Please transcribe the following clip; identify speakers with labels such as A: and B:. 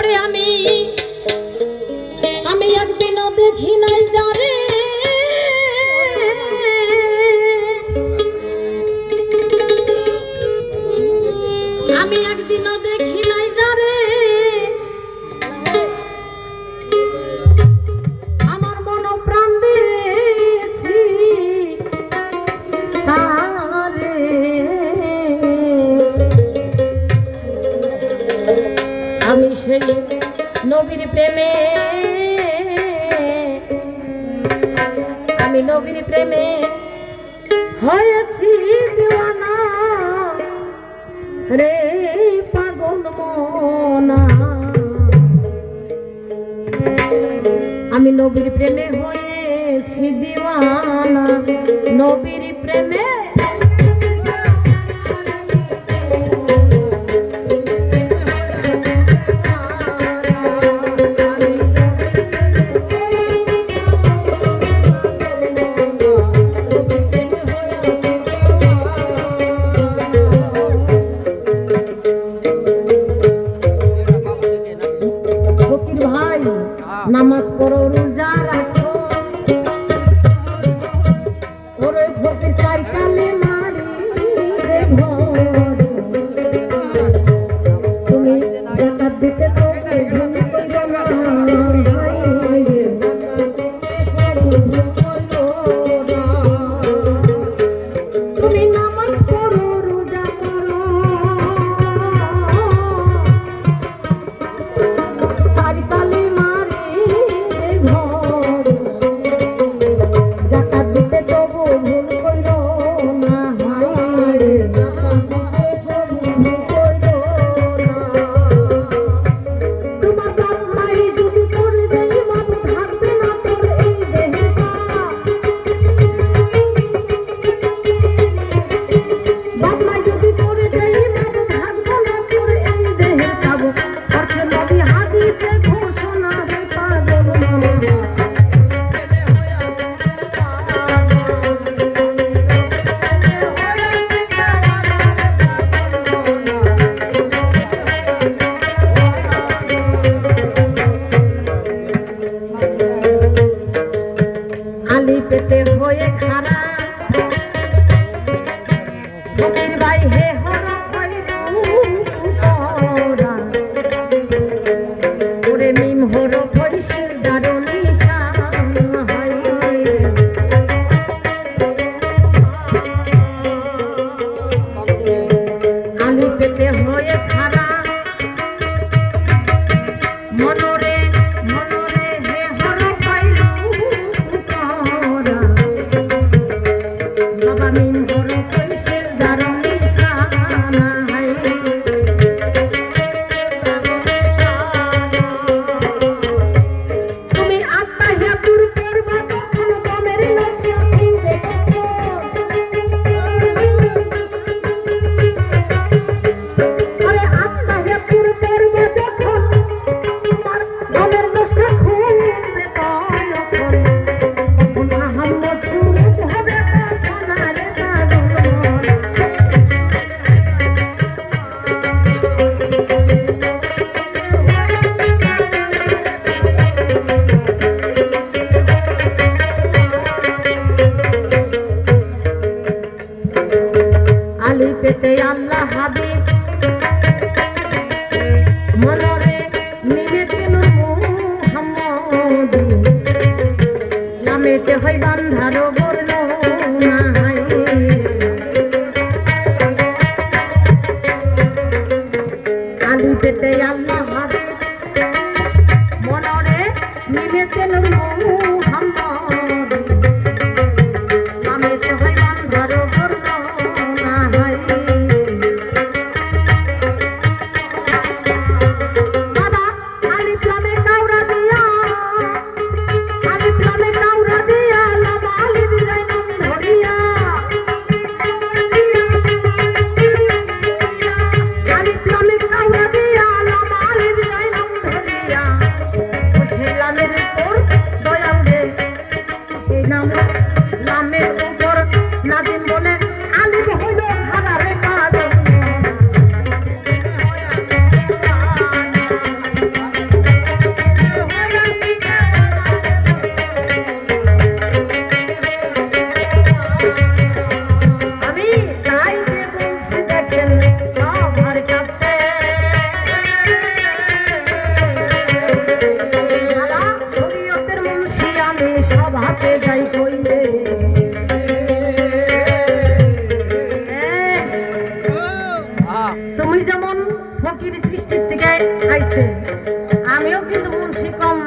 A: ওরে আমি একদিনও দেখি নাই যারে আমি একদিনও দেখি নাই যারে আমার মন প্রাণ দিয়েছি তারে আমি সেই নবীর প্রেমে আমি নবীর প্রেমে হয়েছি দিওয়ানা রে পাগল মনা আমি নবীর প্রেমে হয়েছি দিওয়ানা নবীর প্রেমে নামাজ পড়ো রোজা রাখো ওরে ভোগে চার কালে মারি তুমি জাকাত দিতে তো তুমি নামাজ পড়ো রোজা করো চার কালে পেতে হয়ে খারা ফকির ভাই হে হরা ওরে মিম হর ফরিসের দারুনি আলি পেতে হয়ে খারা মনরে মনরে হে হর পেতে আল্লাহ হাবিব মনরে নিবেতে মুহাম্মদ নামেতে হয় বান্ধার বর্ণ আলি পেতে আল্লাহ হাবিব মনরে নিবেতে মুহাম্মদ নামেতে হয় বান্ধার বর্ণ তুমি যেমন ফকির সৃষ্টির থেকে আইছে, আমিও কিন্তু মুন্সি কম